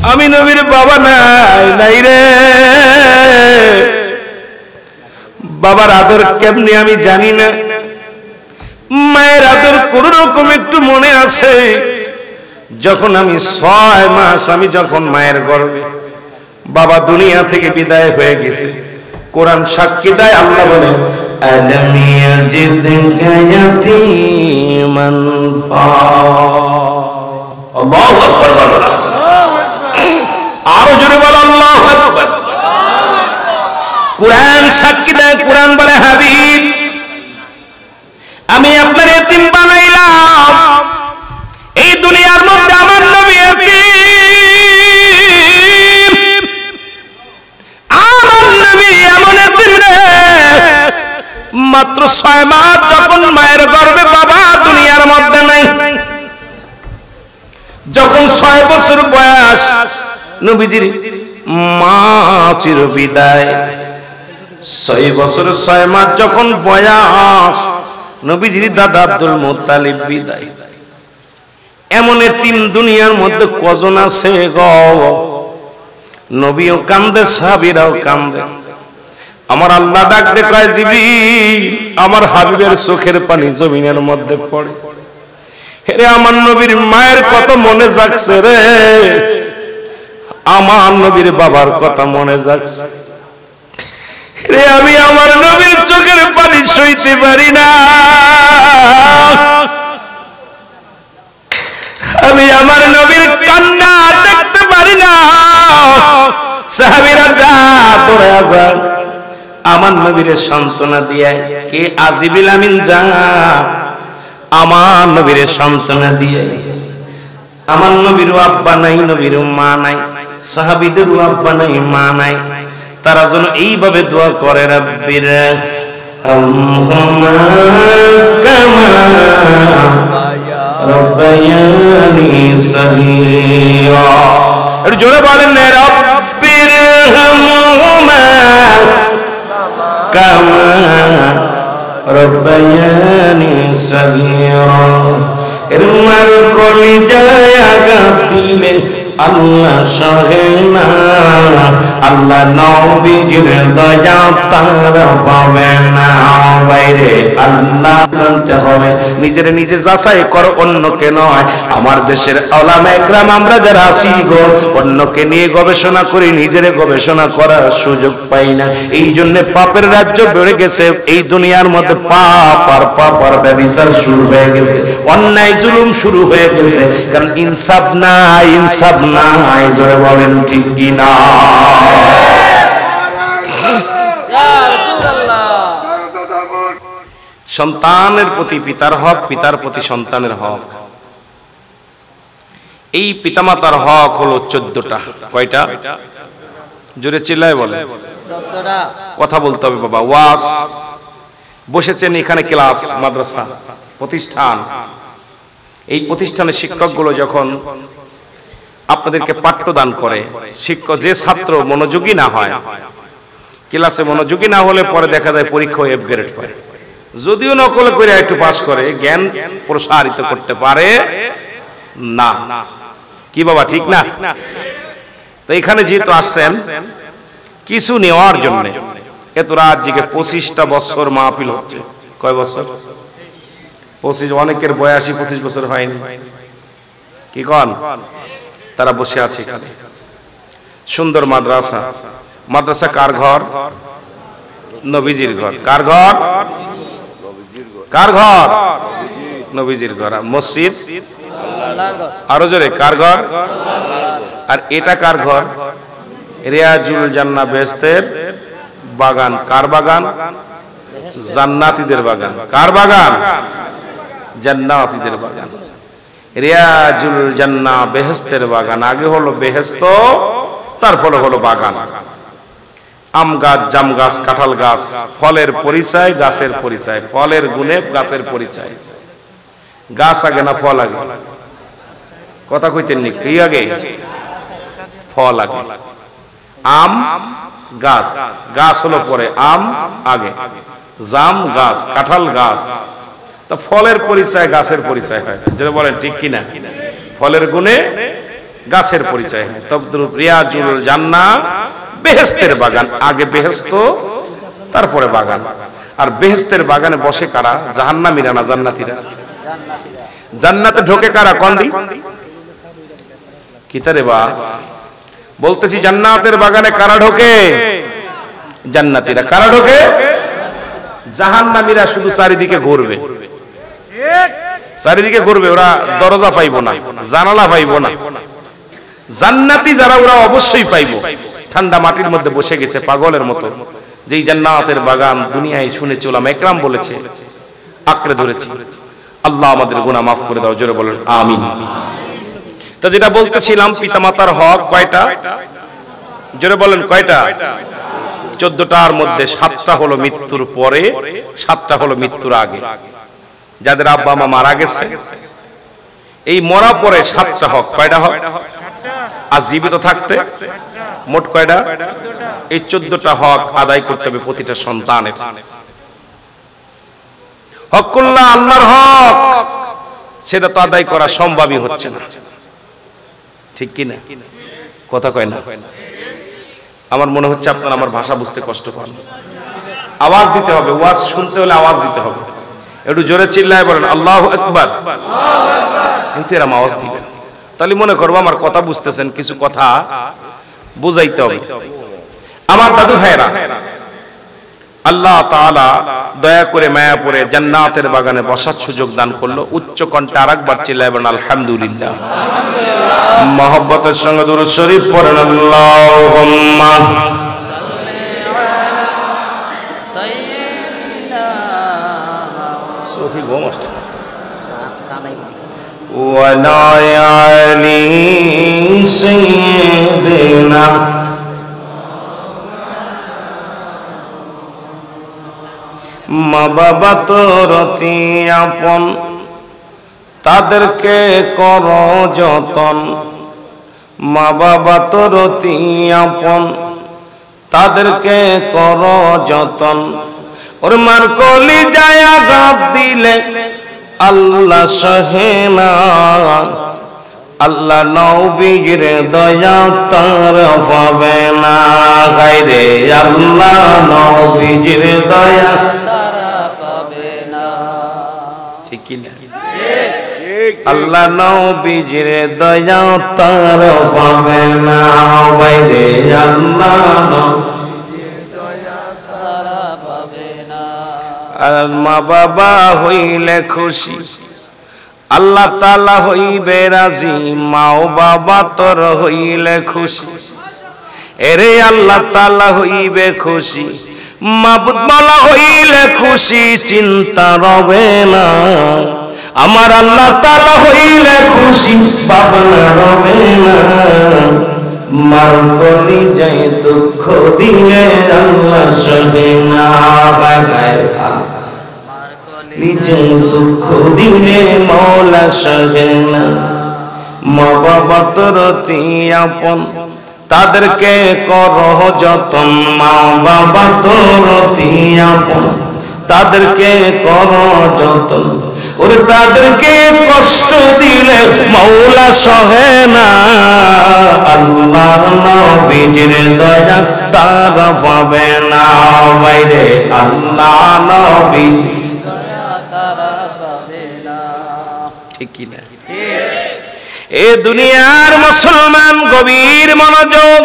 আমি নবীর বাবা নাই রে। বাবার আদর কেমনি আমি জানি না, মায়ের আদর কোন রকম একটু মনে আছে। যখন আমি 6 মাস আমি যখন মায়ের গর্ভে, বাবা দুনিয়া থেকে বিদায় হয়ে গেছে। কোরআন সাক্ষী দেয়, আল্লাহ বলে আলাম ইয়াজিদকা ইয়াতীমান আল্লাহু আকবার। আরো জোরে বল আল্লাহু আকবার। কোরআন সাক্ষী দেয়, কোরআন বলে হাবিব আমি আপনার এতিম বানাইলাম। এই দুনিয়ার মধ্যে আমার নবী এতিম, আমার নবী এমন এতিম রে, মাত্র 6 মাস যখন মায়ের গর্ভে বাবা দুনিয়ার মধ্যে নাই, যখন 6 বছর বয়স নবীজির মা চির বিদায়, 6 বছর 6 মাস যখন বয়স নবীজির দাদা আব্দুল মুত্তালিব বিদায়। এমন এতিম দুনিয়ার মধ্যে কজন আছে গো? নবীও কান্দে, সাহাবীরাও কান্দে। আমার আল্লাহ ডাক দে কয় জিবরিল, আমার হাবিবের চোখের পানি জমিনের মধ্যে পড়ে। রে আমার নবীর মায়ের কত মনে জাগছে রে, আমার নবীর বাবার কথা মনে যাচ্ছে রে। আমি আমার নবীর চোখের পানি সইতে পারি না, আমি আমার নবীর কান্না দেখতে পারি না। সাহাবীরা যা তোরা যা আমার নবীর সান্ত্বনা দিয়ে, কে আজিবিল আমিন যা আমার নবীর সান্ত্বনা দিয়ে। আমার নবীর আব্বা নাই, নবীর মা নাই, সাহাবীদের আব্বা নাই, মা নাই, তারা যেন এইভাবে দোয়া করে রাব্বির আরহামহুমা কামা রাব্বায়ানি সগীরা। একটু জোরে বলেন না, রাব্বির আরহামহুমা কামা রাব্বায়ানি সগীরা। এর মার কলিজায় আঘাত দিলে আল্লাহ সহে না, আল্লাহ নবীজির দয়া তারা পাবে না। বাইরে আল্লাহ জানতে হবে, নিজের নিজে যাচাই করো, অন্যকে নয়। আমার দেশের উলামা ইকরাম আমরা যারা আছি গো, অন্যকে নিয়ে গবেষণা করি, নিজের গবেষণা করার সুযোগ পাই না। এই জন্য পাপের রাজ্য বেড়ে গেছে এই দুনিয়ার মধ্যে। পাপ আর ব্যভিচার শুরু হয়ে গেছে, অন্যায় জুলুম শুরু হয়ে গেছে, কারণ ইনসাফ নাই, ইনসাফ নাই। জোরে বলেন ঠিক কি না? সন্তানের প্রতি পিতার হক, পিতার প্রতি সন্তানের হক। এই পিতামাতার হক হলো 14টা। কয়টা? জোরে চিল্লায় বলে। 14টা। কথা বলতে হবে বাবা। ওয়াজ বসেছেন এখানে, ক্লাস, মাদ্রাসা, প্রতিষ্ঠান। এই প্রতিষ্ঠানের শিক্ষকগুলো যখন আপনাদেরকে পাঠ্যদান করে, শিক্ষক যে ছাত্র মনোযোগী না হয়, ক্লাসে মনোযোগী না হলে পরে দেখা যায় পরীক্ষায় এফ গ্রেড পায়। যদিও নকল করে একটু পাস করে, জ্ঞান প্রসারিত করতে পারে না। কি বাবা ঠিক না? তো এখানে যেহেতু আসছেন কিছু নেওয়ার জন্য, এত রাত জিগে 25টা বছর মাহফিল হচ্ছে। কয় বছর? 25। অনেকের বয়স 25 বছর হয়নি। কি কন? তারা বসে আছে এখানে। সুন্দর মাদ্রাসা। মাদ্রাসা কার ঘর? নবীজির ঘর। কার ঘর? কার ঘর? নবীজির ঘর। মসজিদ? আরো জোরে, কার ঘর? আর এটা কার ঘর? রিয়াজুল জান্নাহ, বেহেশতের বাগান। কার বাগান? জান্নাতীদের বাগান। কার বাগান? জান্নাতীদের বাগান। রিয়াজুল জান্নাহ, বেহেশতের বাগান। আগে হলো বেহেশত, তারপরে হলো বাগান। আম গাছ, জাম গাছ, কাঁঠাল গাছ, ফলের পরিচয়, গাছের পরিচয়। ফলের গুণে গাছের পরিচয়। গাছ আগে না ফল আগে? কথা কইতেন নি? কি আগে? ফল আগে। আম গাছ, গাছ হলো পরে, আম আগে। জাম গাছ, কাঁঠাল গাছ। তা ফলের পরিচয় গাছের পরিচয় হয়। যেটা বলেন ঠিক কিনা? ফলের গুণে গাছের পরিচয়। তদ্রূপ রিয়াজুল জান্নাহ বেহেশতের বাগান, আগে বেহেশত তারপরে বাগান। আর বেহেশতের বাগানে বসে কারা? জাহান্নামীরা না জান্নাতীরা? জান্নাতে ঢোকে কারা? কন্দি কিতারে বা বলতেছি, জান্নাতের বাগানে কারা ঢোকে? জান্নাতীরা। কারা ঢোকে? জাহান্নামীরা শুধু চারিদিকে ঘুরবে, চারিদিকে ঘুরবে, ওরা দরজা পাইব না, জানালা পাইব না। জান্নাতি যারা ওরা অবশ্যই পাইব। ঠান্ডা মাটির মধ্যে বসে গেছে পাগলের মতো। যেই জান্নাতের বাগান দুনিয়ায় শুনেছি, ওলামা একরাম বলেছে, আঁকড়ে ধরেছি। আল্লাহ আমাদের গুনাহ মাফ করে দাও, জোরে বলেন আমিন। তা যেটা বলতেছিলাম, পিতামাতার হক কয়টা? জোরে বলেন কয়টা? 14টার মধ্যে 7টা হলো মৃত্যুর পরে, 7টা হলো মৃত্যুর আগে। যাদের আব্বা মা মারা গেছে, এই মরা পরে 7টা হক। কয়টা হক? আর জীবিত থাকতে মোট কয়টা? এই 14টা হক আদায় করতে হবে প্রতিটা সন্তানের। হকুল্লাহ, আল্লাহর হক, সেটা তো আদায় করা সম্ভবই হচ্ছে না, ঠিক কি না? কথা কয় না? আমার মনে হচ্ছে আপনারা আমার ভাষা বুঝতে কষ্ট পান। আওয়াজ দিতে হবে, ওয়াজ শুনতে হলে আওয়াজ দিতে হবে। একটু জোরে চিল্লায় বলেন আল্লাহু আকবার। কিন্তু এরকম আওয়াজ দিবেন, তাহলে মনে করবো আমার কথা বুঝতেছেন, কিছু কথা বুঝাইতে হবে। আমার দাদু ভাইরা, আল্লাহ তাআলা দয়া করে মায়া করে জান্নাতের বাগানে বসার সুযোগ দান করলো। উচ্চ কণ্ঠে আরেকবার চিল্লায় বলেন আলহামদুলিল্লাহ। মহব্বতের সঙ্গে দুরূদ শরীফ পড়েন আল্লাহুম্মা সোফি গোমস্ট ওয়ালা আলি সাইয়্যিদিনা। মা বাবা তোর অতি আপন, তাদেরকে কর যতন। মা বাবা তোর অতি আপন, তাদেরকে কর যতন। ওর মার কলিজায় আঘাত দিলে আল্লাহ সহে না। আল্লাহ নবীর দয়া তার পাবে না। গায়রে আল্লাহ নবীর দয়া আল্লাহ নবীর দয়া তার পাবে না। বাইরে আল্লাহ আর মা বাবা হইলে খুশি, আল্লাহ তাআলা হইবে রাজি। মা ও বাবা তোর হইলে খুশি, এরে আল্লাহ তাআলা হইবে খুশি। মাবুদ মাওলা হইলে খুশি, চিন্তা রবে না। আমার আল্লাহ তাআলা হইলে খুশি, ভাবনা রবে না। মার কলিজায় দুঃখ দিলে আল্লাহ সহে না। নিজে দুঃখ দিলে মওলা সহে না। মা বাবা তোর অতি আপন, তাদেরকে করহ যতন। মা বাবা তোর অতি আপন, তাদেরকে করো যতন। ওরে তাদেরকে কষ্ট দিলে মওলা সহে না। আল্লাহ নবীর দয়া তারা পাবে না। বাইরে আল্লাহ নবীর দয়া তারা পাবে না, ঠিক কি না? এ দুনিয়ার মুসলমান গভীর মনোযোগ।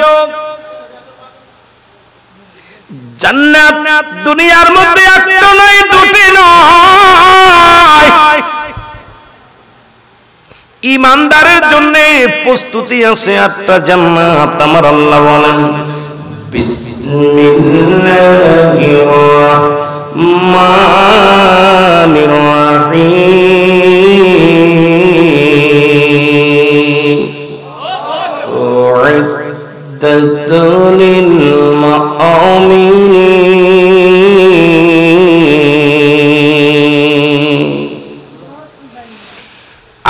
জান্নাত দুনিয়ার মধ্যে একটা নয়, দুটি নয়। ঈমানদারের জন্য প্রস্তুতি আছে 8টা জান্নাত। আমার আল্লাহ বলেন বিসমিল্লাহির রহমানির রহিম। উইদ্দাত লিল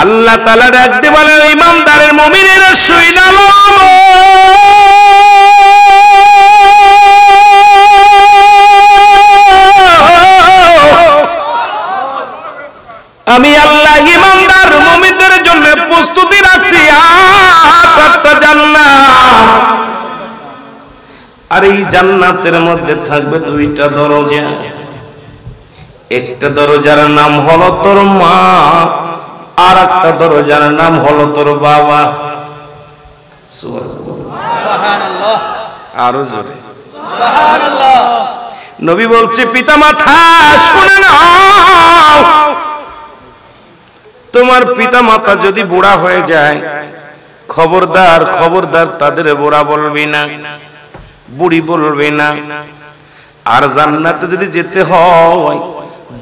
আল্লাহ তাআলা ডাকতে বলেন ঈমানদারের মুমিনেরা শুইনা লো। আমি আল্লাহ ঈমানদার মুমিনদের জন্য প্রস্তুতি রাখছি 8টা আর এই জান্নাতের মধ্যে থাকবে দুইটা দরজা। একটা দরজার নাম হলো তোর মা, আর একটা দরজার নাম হলো তোর বাবা। সুবহানাল্লাহ, আরো জোরে সুবহানাল্লাহ। নবী বলছে পিতা মাতা শুনে নাও, তোমার পিতা মাতা যদি বুড়া হয়ে যায়, খবরদার খবরদার তাদের বুড়া বলবি না, বুড়ি বলবি না। আর জান্নাতে যদি যেতে হয়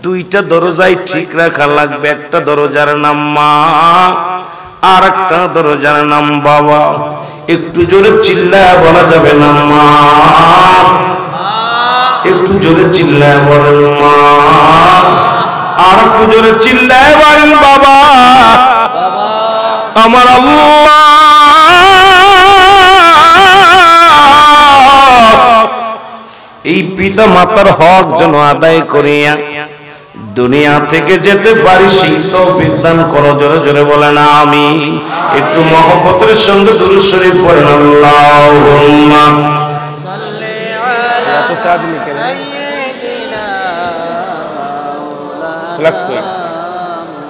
দুইটা দরজাই ঠিক রাখা লাগবে। একটা দরজার নাম মা, আর একটা দরজার নাম বাবা। একটু জোরে চিল্লায় বলা যাবে না মা, একটু জোরে চিল্লায় বলেন মা, আর একটু জোরে চিল্লায় বলেন বাবা। আমার আল্লাহ এই পিতা মাতার হক যেন আদায় করিয়া দুনিয়া থেকে যেতে পারি সেই তৌফিক দান করো। জোরে জোরে বলেন আমিন। একটু মহব্বতের সঙ্গে দুরূদ শরীফ পড়েন আল্লাহুম্মা সাল্লি আলা সাইয়্যিদিনা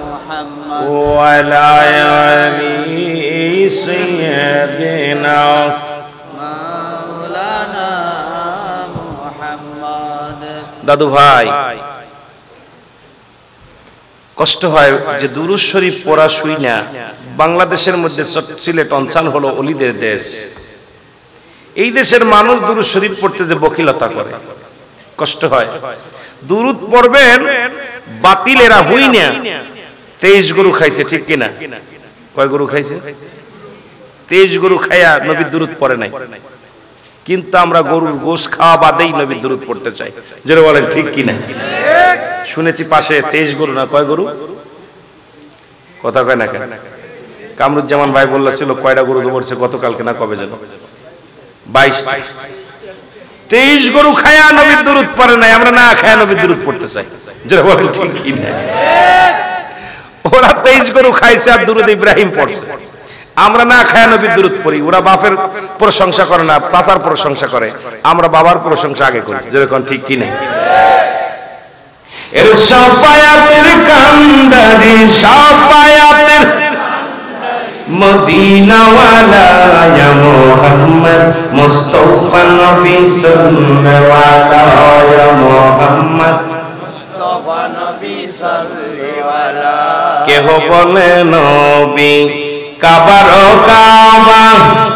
মুহাম্মদ ওয়া আলা আলি সাইয়্যিদিনা মাওলানা মুহাম্মদ। দাদু ভাই, কষ্ট হয় যে দুরূদ শরীফ পড়া শুই না। বাংলাদেশের মধ্যে সিলেট অঞ্চল হলো অলিদের দেশ। এই দেশের মানুষ দুরূদ শরীফ পড়তে যে বকিলতা করে, কষ্ট হয়। দুরূদ পড়বেন, বাতিলেরা হই না 23 গরু খাইছে, ঠিক কিনা? কয় গরু খাইছে? 23 গরু খায়া নবীর দুরূদ পড়ে নাই। কিন্তু আমরা গরুর গোশ খাওয়া বাদেই নবীর দুরূদ পড়তে চাই। যারা বলেন ঠিক কিনা? শুনেছি পাশে 23 গরু না কয় গরু, কথা কয় না কেন? কামরুজ্জামান ভাই বলছিল কয়টা গরু পড়ছে গতকালকে না কবে যেন 22টা। 23 গরু খায়া নবীর দুরূদ পড়ে নাই, আমরা না খায়া নবীর দুরূদ পড়তে চাই। যারা বলেন ঠিক কিনা? ওরা 23 গরু খাইছে আর দুরূদ ইব্রাহিম পড়ছে, আমরা না খায়া নবীর দুরূদ পড়ি। ওরা বাপের প্রশংসা করে না, চাচার প্রশংসা করে, আমরা বাবার প্রশংসা আগে করি। যেরকম ঠিক কিনা? এর শাফায়াতের কান্দারি, শাফায়াতের মদিনাওয়ালা ইয়া মুহাম্মদ মুস্তাফা নবী সাল্লাল্লাহু ইয়া মুহাম্মদ মুস্তাফা নবী সাল্লাল্লাহু। কেহ বলে নবী কাবার কাবা,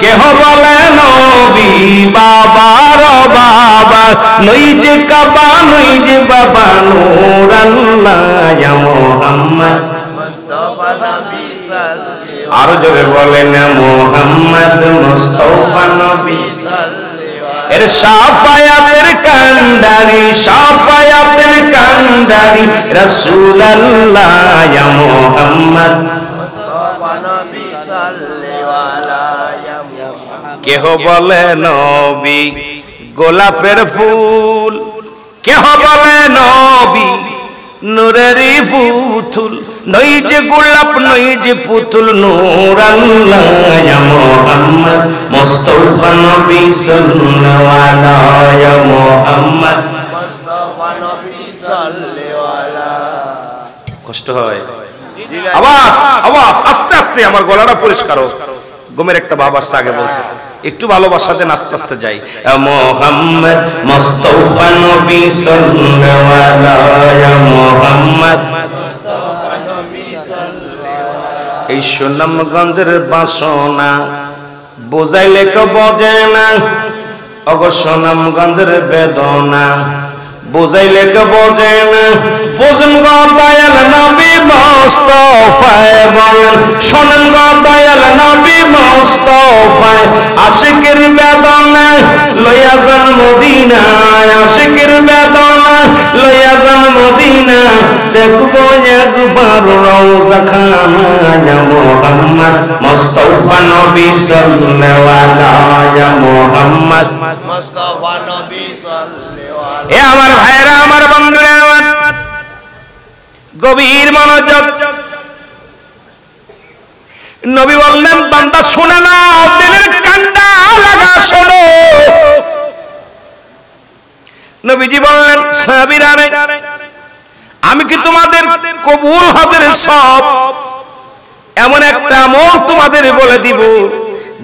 কেহ বলে নবী বাবার বাবা। নই যে কাবা নই যে বাবা, নূর আল্লাহ ইয়া মুহাম্মদ মুস্তাফা নবী সাল্লাল্লাহু। আর জোরে বলেন মুহাম্মদ মুস্তাফা নবী সাল্লাল্লাহু। এর শাফায়াতের কান্ডারি, শাফায়াতের কান্ডারি রাসূলুল্লাহ ইয়া মুহাম্মদ মুস্তাফা নবী সাল্লাল্লাহু। কেহ বলে নবী গোলাপের ফুল, কেহ বলে নবী নূরেরই পুতুল। নই যে গোলাপ নই যে পুতুল, নূর আল্লাহ ইয়া মুহাম্মদ মুস্তাফা নবী সাল্লাল্লাহু ইয়া মুহাম্মদ মুস্তাফা নবী সাল্লাল্লাহু। কষ্ট হয়, আওয়াজ আওয়াজ আস্তে আস্তে, আমার গলাটা পরিষ্কার হোক। গমের একটা ভাব আসছে, আগে বলছে একটু ভালোবাসা দেন, আস্তে আস্তে যাই। মুহাম্মদ মুস্তাফা নবী সাল্লাল্লাহু ইয়া মুহাম্মদ মুস্তাফা নবী সাল্লাল্লাহু। এই সুনামগঞ্জের বাসনা বোঝাইলে কেউ বোঝে না, অগ সুনামগঞ্জের বেদনা বোঝাইলে কেউ বোঝে না। বোঝেন গো দয়াল নবী মুস্তাফা, বলেন শোনেন গো দয়াল নবী মুস্তাফা। আশিকের বেদনা লইয়া যান মদিনা, আশিকের বেদনা লইয়া যান মদিনা। দেখবো একবার রওজা খানা ইয়া মুহাম্মদ মুস্তাফা নবী সাল্লাল্লাহু ইয়া মুহাম্মদ মুস্তাফা নবী সাল্লাল্লাহু। এ আমার ভাইরা, আমার বন্ধুরা, আমার গভীর মনোযোগ। নবী বললেন বান্দা শুনে নাও, দিলের কান্ডা লাগা শোনো। সাহাবীরা রে, আমি কি তোমাদের কবুল হজের সব এমন একটা আমল তোমাদের বলে দিব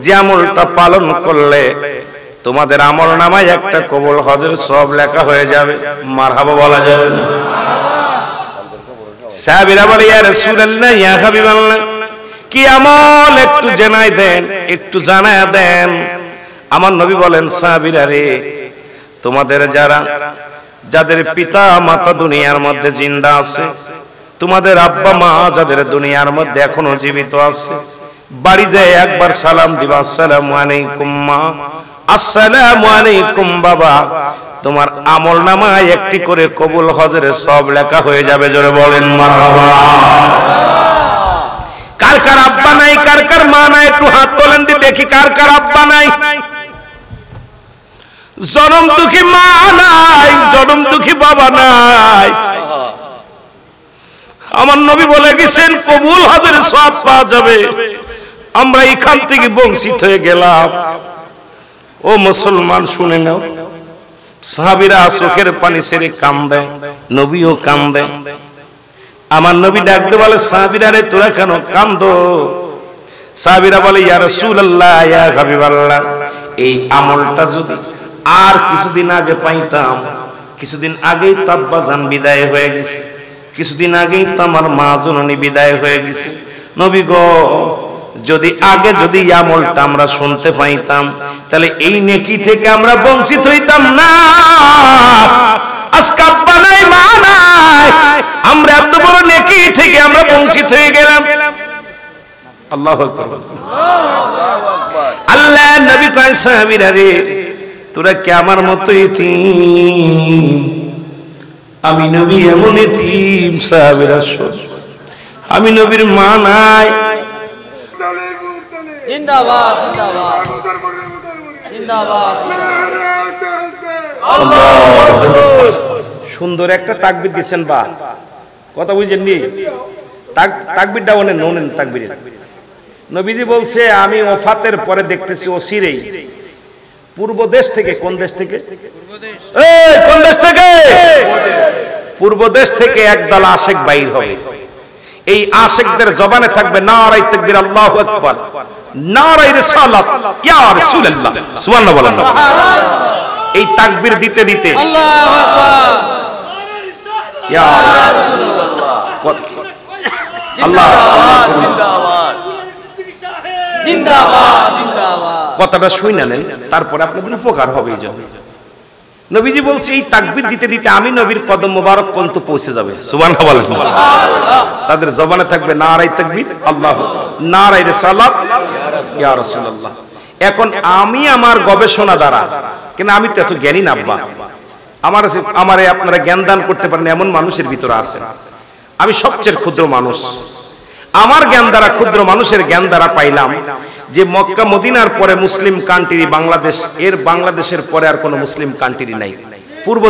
যে আমলটা পালন করলে তোমাদের আমল নামায় একটা কবুল হজের সব লেখা হয়ে যাবে। মারহাবা বলা যাবে না? সাহাবীরা বলে, ইয়া রাসূলুল্লাহ, ইয়া হাবিবাল্লাহ, কি আমল একটু জানাই দেন, একটু জানায়া দেন। আমার নবী বলেন, সাহাবীরা রে, তোমাদের যাদের পিতা মাতা দুনিয়ার মধ্যে জিন্দা আছে, তোমাদের আব্বা মা যাদের দুনিয়ার মধ্যে এখনো জীবিত আছে, বাড়ি যায় একবার সালাম দিবা, আসসালামু আলাইকুম মা, আসসালামু আলাইকুম বাবা। তোমার আমল নামায় একটি করে কবুল হজের সব লেখা হয়ে যাবে। জোরে বলেন মারহাবা। কার কার আব্বা নাই, কার কার মা নাই, একটু হাত তোলেন দি দেখি কার কার আব্বা নাই, জনম দুঃখী মা নাই, জনম দুঃখী বাবা নাই। আমার নবী বলে গেছেন কবুল হজের সব পাওয়া যাবে। আমরা এখান থেকে বঞ্চিত হয়ে গেলাম। ও মুসলমান শুনে নাও, সাহাবীরা চোখের পানি ছেড়ে কান্দে, নবীও কান্দে। আমার নবী ডাকতে বলে, সাহাবীরা রে, তোরা কেন কান্দো? সাহাবীরা বলে, ইয়া রাসূলুল্লাহ, ইয়া হাবিবাল্লাহ, এই আমলটা যদি আর কিছুদিন আগে পাইতাম, কিছুদিন আগেই তো আব্বা জান বিদায় হয়ে গেছে, কিছুদিন আগেই তো আমার মা জননী বিদায় হয়ে গেছে। নবী গো, যদি আগে যদি আমলটা আমরা শুনতে পাইতাম, তাহলে এই নেকি থেকে আমরা বঞ্চিত হইতাম না। আজকে আব্বা নাই, মা নাই, আমরা এত বড় নেকি থেকে আমরা বঞ্চিত হয়ে গেলাম। আল্লাহু আকবার। আল্লাহ নবী কয়, সাহাবীরা রে, তোরা কি আমার মতো ইতিম? আমি নবী এমন ইতিম, সাহাবীরা শোন, আমি নবীর মা নাই। জিন্দাবাদ, জিন্দাবাদ, জিন্দাবাদ। সুন্দর একটা তাকবীর দিয়েছেন, বা কথা বুঝেননি? তাকবীরটা ওনেন, নোনেন তাকবীরের। নবীজি বলছে, আমি ওফাতের পরে দেখতেছি অচিরেই পূর্ব দেশ থেকে, কোন দেশ থেকে? এই কোন দেশ থেকে? পূর্ব দেশ থেকে একদল আশিক বাইর হবে। এই আশিকদের জবানে থাকবে নারায়ে তাকবীর, আল্লাহু আকবার, নারায়ে রিসালাত, ইয়া রাসূলুল্লাহ, সুবহানাল্লাহ বলেন। এই তাকবীর দিতে দিতে আল্লাহু আকবার, ইয়া রাসূলুল্লাহ, আল্লাহ জিন্দাবাদ, জিন্দাবাদ, জিন্দাবাদ। কথাটা শুনে নেন, তারপরে আপনাদের উপকার হবে। এই জন্য নবীজি বলছে, এই তাকবীর দিতে দিতে আমি নবীর কদম মোবারক পর্যন্ত পৌঁছে যাবে। সুবহানাল্লাহ বলেন। তাদের জবানে থাকবে নারায়ে তাকবীর, আল্লাহু, নারায়ে রিসালাত, ইয়া রাসূলুল্লাহ। এখন আমি আমার গবেষণা দ্বারা, কেন আমি তো এত জ্ঞানী না আব্বা, আমারে আপনারা জ্ঞান দান করতে পারেন এমন মানুষের ভিতরে আছে। আমি সবচেয়ে ক্ষুদ্র মানুষ। আমার জ্ঞান দ্বারা, ক্ষুদ্র মানুষের জ্ঞান দ্বারা পাইলাম যে মক্কা মদিনার পরে মুসলিম কান্ট্রি বাংলাদেশ, এর বাংলাদেশের পরে আর কোনো মুসলিম কান্ট্রি নাই। পূর্ব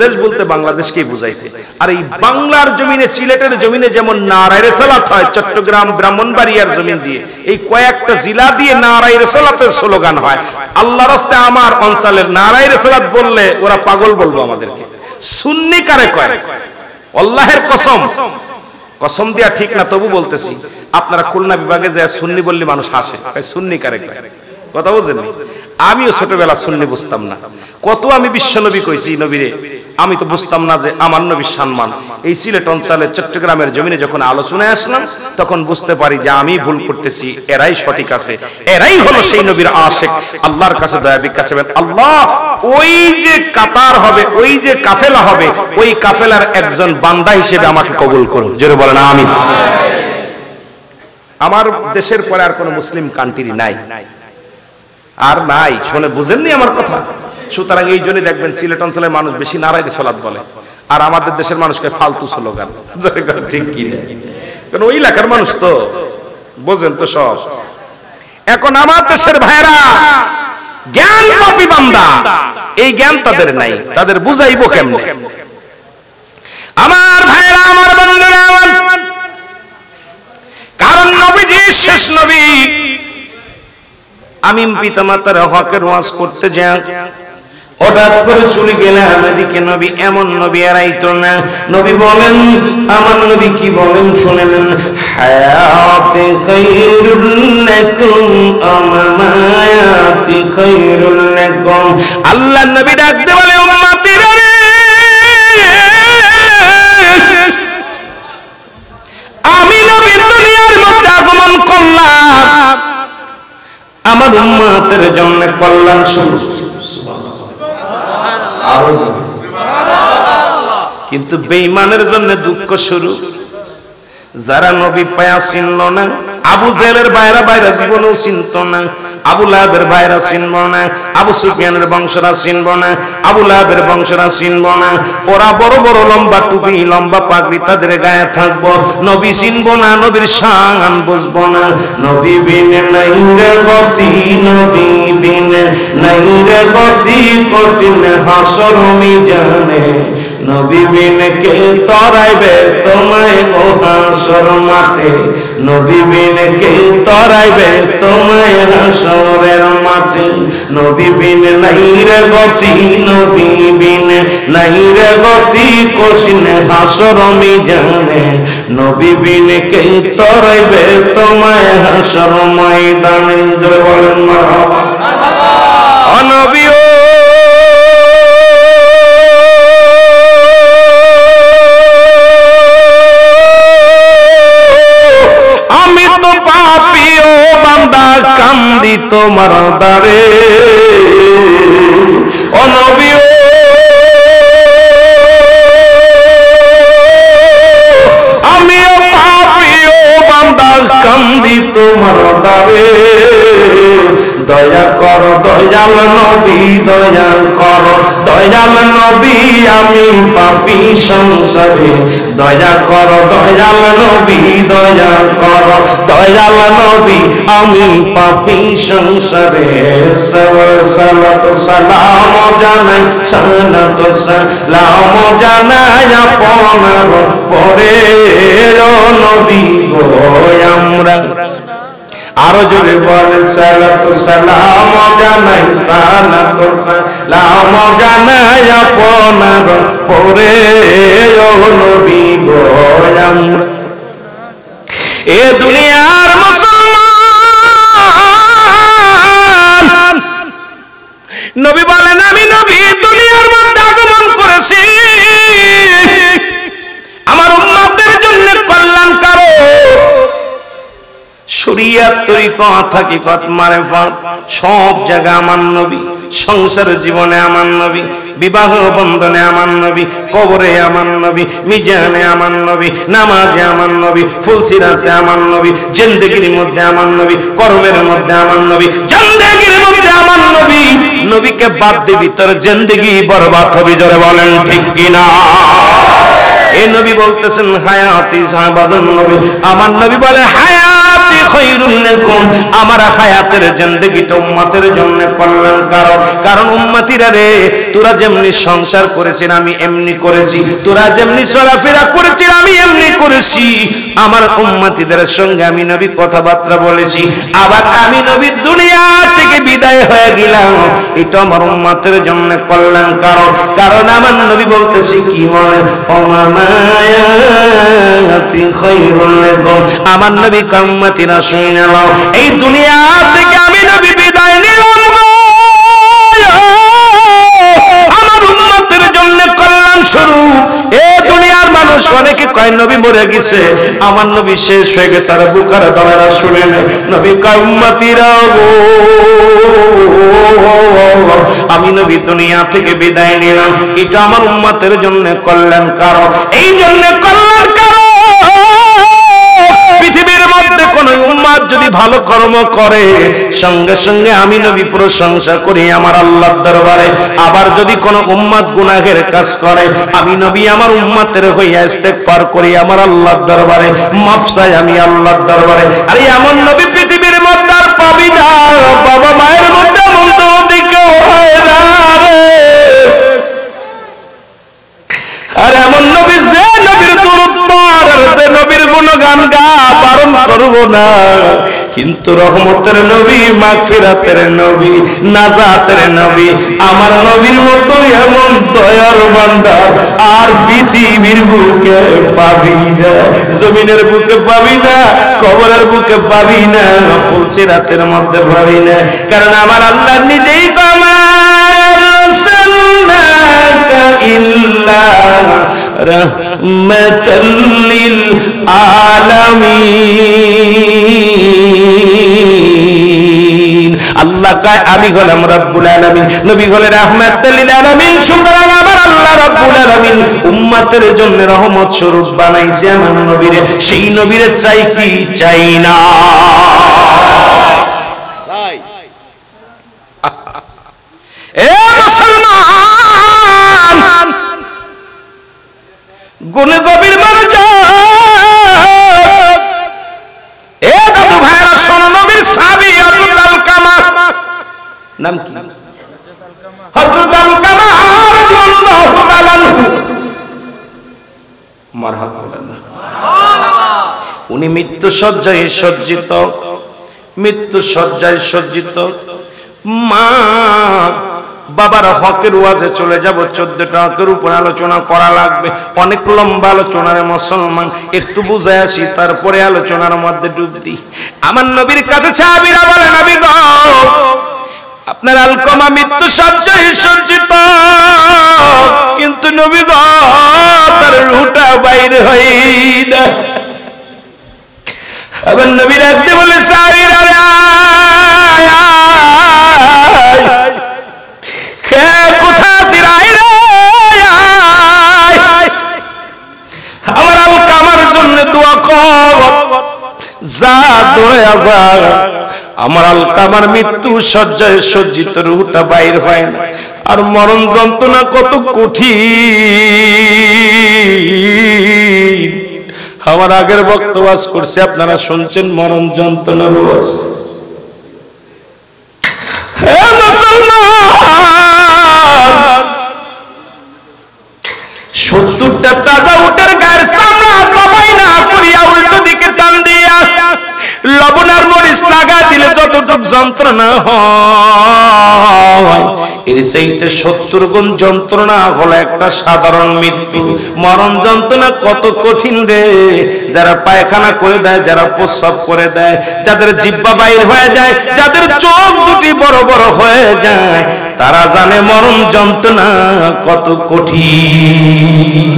দেশ বলতে বাংলাদেশকেই বুঝাইছে। আর এই বাংলার জমিনে, সিলেটের জমিনে যেমন নারায়ে রিসালাত হয়, চট্টগ্রাম ব্রাহ্মণবাড়িয়ার জমিন দিয়ে এই কয়েকটা জেলা দিয়ে নারায়ে রিসালাতের স্লোগান হয়। আল্লাহর রাস্তায় আমার অঞ্চলের নারায়ে রিসালাত বললে ওরা পাগল বলবো আমাদেরকে। সুন্নি কারে কয়? আল্লাহর কসম, কসম দিয়া ঠিক না, তবু বলতেছি, আপনারা খুলনা বিভাগে যায় সুন্নি বললে মানুষ হাসে, সুন্নি কারে কয়? কথা বুঝেন? আমিও ছোটবেলা সুন্নি বুঝতাম না। কত আমি বিশ্বনবী কইছি, নবীরে আমি তো বুঝতাম না যে আমার নবীর সম্মান। এই সিলেট অঞ্চলের চট্টগ্রামের জমিনে যখন আলোচনায় আসলাম, তখন বুঝতে পারি যে আমি ভুল করতেছি, এরাই সঠিক আছে, এরাই হলো সেই নবীর আশিক। আল্লাহর কাছে দয়া ভিক্ষা চাইবেন, আল্লাহ ওই যে কাতার হবে, ওই যে কাফেলা হবে, ওই কাফেলার একজন বান্দা হিসেবে আমাকে কবুল করুন। জোরে বলেন আমিন। আমার দেশের পরে আর কোনো মুসলিম কান্ট্রি নাই, আর নাই। শুনে বুঝেননি আমার কথা? সুতরাং এই জন্য দেখবেন সিলেট অঞ্চলের মানুষ বেশি নারায়ে রিসালাত বলে, আর আমাদের দেশের মানুষকে ফালতু স্লোগান। ঠিক কি না? কারণ ওই এলাকার মানুষ তো বোঝেন তো সব। এখন আমার দেশের ভাইরা জ্ঞান পাপী বান্দা, এই জ্ঞান তাদের নাই, তাদের বুঝাইবো কেমনে? আমার ভাইরা, আমার বন্ধুরা, কারণ নবীজি শেষ নবী। আমি পিতামাতার হকের ওয়াজ করতে যাই, হঠাৎ করে চলে গেলাম এদিকে নবী এমন নবী এরাইতো না। নবী বলেন, আমার নবী কি বলেন শুনেন, হায়াতে খায়রুল লাকুম আমামায়াতি খায়রুল লাকুম। আল্লাহ নবী ডাকতে বলে, উম্মতিরা রে, আমি নবী দুনিয়ার মধ্যে আগমন করলাম আমার উম্মতের জন্য কল্যাণ শুরু, কিন্তু বেঈমানের জন্য দুঃখ শুরু। যারা নবী পায়া চিনল না, আবু জেহেলের ভাইরা ভাইরা জীবনেও চিনত না, আবু লাহাবের ভাইরা চিনব না, আবু সুফিয়ানের বংশরা চিনব না, আবু লাহাবের বংশরা চিনব না। ওরা বড় বড় লম্বা টুপি লম্বা পাগড়ি তাদের গায়ে থাকবো, নবী চিনব না, নবীর শান বুঝবো না। নবী বিনে নাই রে গতি, নবী বিনে নাই রে গতি, কঠিন হাসর মিজানে, নবী বিনে কে তরাইবে তোমায় ও হাসর মাঠে, নবী বিনে কে তরাইবে তোমায় হাসরের মাঠে। নবী বিনে নাই রে গতি, নবী বিনে নাই রে গতি, কঠিন হাসর মিজানে, নবী বিনে কে তরাইবে তোমায় হাসর ময়দানে। জোরে বলেন মারহাবা। ও নবী ও কান্দি তোমার দ্বারে, ও নবী ও আমিও পাপী ও বান্দা কান্দি তোমার দ্বারে, দয়া করো দয়াল নবী, দয়া করো দয়াল নবী, আমি পাপী সংসারে, দয়া করো দয়াল নবী, দয়া করো দয়াল নবী, আমি পাপী সংসারে। সালাত সালাম জানাই, সালাত সালাম জানাই আপনার পরে ও নবী গো আমরা। আরো জোরে বলেন, সালাত সালাম জানাই, সালাত সালাম জানাই আপনার পরে ও নবী গো আমরা। এ দুনিয়ার মুসলমান, নবী বলেন, আমি নবী দুনিয়ার মধ্যে আগমন করেছি আমার উম্মতের জন্য কল্যাণকারী। শরিয়াত তরিকত হাকিকত মারিফত সব জায়গা আমার নবী, সংসার জীবনে আমার নবী, বিবাহ বন্ধনে আমার নবী, কবরে আমার নবী, মিজানে আমার নবী, নামাজে আমার নবী, ফুলসিরাতে আমার নবী, জিন্দেগির মধ্যে আমার নবী, কর্মের মধ্যে আমার নবী, জিন্দেগির মধ্যে আমার নবী। নবীকে বাদ দিবি তোর জিন্দেগি বরবাদ হবে। জোরে বলেন ঠিক কিনা? এই নবী বলতেছেন হায়াতি সাহাবাদুন নবী, আমার নবী বলে হায়াতি খায়রুল লাকুম, আমার হায়াতের জিন্দেগিটা উম্মতের জন্য কল্যাণকারক। কারণ উম্মতিরা রে, তোরা যেমনি সংসার করেছিস আমি এমনি করেছি, তোরা যেমনি চলাফেরা করেছিস আমি এমনি করেছি। আমার উম্মতিদের সঙ্গে আমি নবী কথাবার্তা বলেছি, আবার আমি নবী দুনিয়া থেকে বিদায় হয়ে গেলাম, এটা আমার উম্মতের জন্য কল্যাণকারক। কারণ আমার নবী বলতেছি কি বলে, আমার নবী উম্মতিরা শুনে নাও, এই দুনিয়া থেকে আমি নবী বিদায় নিলাম গো, আমার উম্মতের জন্য কল্যাণ স্বরূপ। এই দুনিয়ার মানুষ অনেকে কয় নবী মরে গেছে, আমার নবী শেষ হয়ে গেছে, আর বুখারা দলেরা শুনে নেয়, নবী কয় উম্মতিরা গো, আমি নবী দুনিয়া থেকে বিদায় নিলাম, এটা আমার উম্মতের জন্য কল্যাণকারক। এই জন্য কল্যাণকারক, পৃথিবীর মধ্যে কোন উম্মত যদি ভালো কর্ম করে সঙ্গে সঙ্গে আমি নবী প্রশংসা করি আমার আল্লাহর দরবারে। আবার যদি কোন উম্মত গুনাহের কাজ করে আমি নবী আমার উম্মতের হইয়া ইস্তেগফার করি আমার আল্লাহর দরবারে, মাফ চাই আমি আল্লাহর দরবারে। আরে এমন নবী পৃথিবীর মধ্যে আর পাবি না, বাবা মায়ের মধ্যে মন্দ দিকে হয় না রে। আর এমন নবী যে নবীর দুরূদ পড়, যে নবীর গুণগান গা, বারণ করব না, কিন্তু রহমতের নবী, মাগফিরাতের নবী, নাজাতের নবী, আমার নবীর মতো এমন দয়ার বান্দা আর পৃথিবীর বুকে পাবি না, জমিনের বুকে পাবি না, কবরের বুকে পাবি না, ফুলসিরাতের মধ্যে পাবি না। কারণ আমার আল্লাহ নিজেই তো আমার ইল্লা রাহমাতাল লিল আলামিন। আল্লাহ কয় আমি হলাম রব্বুল আলামিন, নবী হলেন রাহমাতাল লিল আলামিন। সুতরাং আমার আল্লাহ রব্বুল আলামিন উম্মতের জন্য রহমত স্বরূপ বানাইছে আমার নবীরে, সেই নবীরে চাই কি চাই না? এ মুসলমান, গুণে গভীর মানুষ, এ দাদু ভাইরা শোন, নবীর সাহাবী হযরত আলকামা, নাম কি? হযরত আলকামা রাদিয়াল্লাহু তাআলা আনহু, মারহাবা বলেন না। উনি মৃত্যু শয্যায় সজ্জিত, মৃত্যু শয্যায় সজ্জিত। মা বাবার হকের ওয়াজে চলে যাব, 14টা হকের উপর আলোচনা করা লাগবে, অনেক লম্বা আলোচনার মুসলমান, একটু বুঝায় আসি তারপরে আলোচনার মধ্যে ডুব দিই। আমার নবীর কাছে সাহাবীরা বলে, নবী গো, আপনার আলকামা মৃত্যু শয্যায় সজ্জিত, কিন্তু নবী গো তার রূহটা বাইরে হয় না। আবার নবী রাখতে বলে, সাহাবীরা আমার আলকামার জন্য দোয়া কর, যা দোয়া যা। আমার আলকামার মৃত্যু শয্যায় সজ্জিত, রূহটা বাইর হয় না, আর মরণ যন্ত্রণা কত কঠিন। আমার আগের বক্তব্য করছে, আপনারা শুনছেন মরণ যন্ত্রণার ওয়াজ। হে মুসলমান, 70টা তাজা উটের গায়ের চামড়া জবাই না করিয়া উল্টো দিকে টান দিয়া লবণ আর মরিচ লাগা দিলে যতটুক যন্ত্রণা হয়, এর চাইতে 70 গুণ যন্ত্রণা হলো একটা সাধারণ মৃত্যু। মরণ যন্ত্রণা কত কঠিন রে! যারা পায়খানা করে দেয়, যারা প্রস্রাব করে দেয়, যাদের জিহ্বা বাইর হয়ে যায়, যাদের চোখ দুটি বড় বড় হয়ে যায়, তারা জানে মরণ যন্ত্রণা কত কঠিন।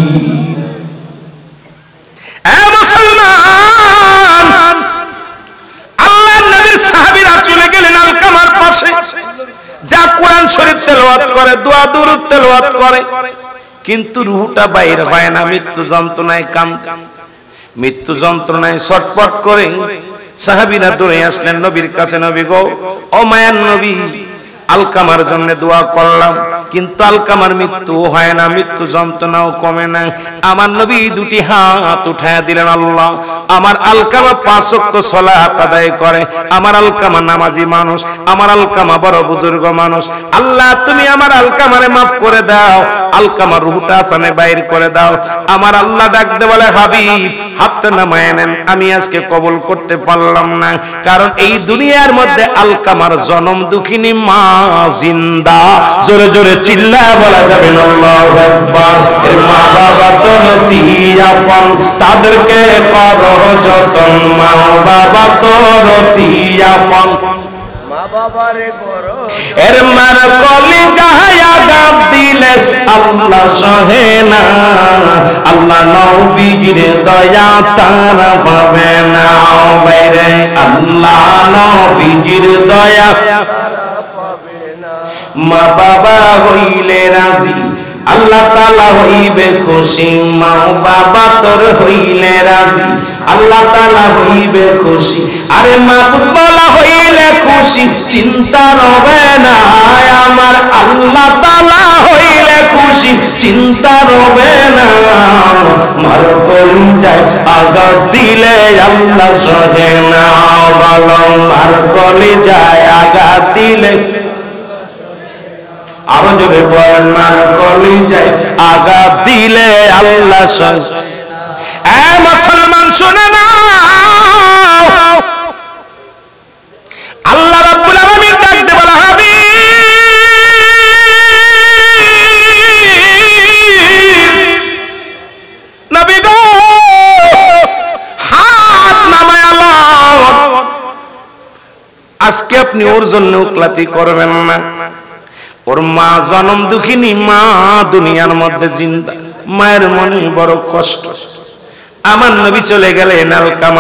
যা কোরআন শরীফ তেলাওয়াত করে, দোয়া দুরূদ তেলাওয়াত করে, কিন্তু রূহটা বাইর হয় না। মৃত্যু যন্ত্রণায় মৃত্যু যন্ত্রণায় ছটফট করে সাহাবীরা দৌড়ে আসলেন নবীর কাছে, নবী গো, ও মায়ার নবী, আলকামার জন্য দোয়া করলাম, কিন্তু আলকামার মৃত্যু হয় না, মৃত্যু যন্ত্রণাও কমে না। আমার নবী দুটি হাত উঠায়া দিলেন, আল্লাহ, আমার আলকামা 5 ওয়াক্ত সালাত আদায় করে, আমার আলকামা নামাজি মানুষ, আমার আলকামা বড় বুজুর্গ মানুষ, আল্লাহ তুমি আমার আলকামারে মাফ করে দাও, আলকামার রূহটা আসানে বাইর করে দাও। আমার আল্লাহ ডাকতে বলে, হাবিব, হাতটা নামায় নেন, আমি আজকে কবুল করতে পারলাম না, কারণ এই দুনিয়ার মধ্যে আলকামার জনম দুঃখিনী মা জিন্দা। জোরে জোরে চিল্লা বলা যাবে না আল্লাহু আকবার। এর মা বাবা তো নতি আপন, তাদেরকে করো যতন, মা বাবা তো নতি আপন, মা বাবারে করো। এর মার কলি গায়া গাব দিলে আল্লাহ সহে না, আল্লাহ নবীজির দয়া তারা পাবে না। বাইরে আল্লাহ নবীজির দয়া, মা বাবা হইলে রাজি, আল্লাহ তাআলা হইবে খুশি। মা বাবা তোর হইলে রাজি, আল্লাহ তাআলা হইবে খুশি। আরে মাবুদ হইলে খুশি, চিন্তা রবে না। আমার আল্লাহ তাআলা হইলে খুশি, চিন্তা রবে না। মার কলিজায় আঘাত দিলে আল্লাহ সহে না। বলো, মার কলিজায় আঘাত দিলে, আরো জোরে বলেন, মার কলিজায় আঘাত দিলে আল্লাহ সহে। এ মুসলমান শুনে নাও, আল্লাহ রাব্বুল আলামিন ডাকতে বলে হাবিব নবী গো হাত নামায় আল্লাহ আজকে আপনি ওর জন্য উকলাতি করবেন না। ওর মা জনম দুঃখিনী মা, দুনিয়ার মধ্যে জিন্দা, মায়ের মনে বড় কষ্ট। আমার নবী চলে গেলেন আল কামা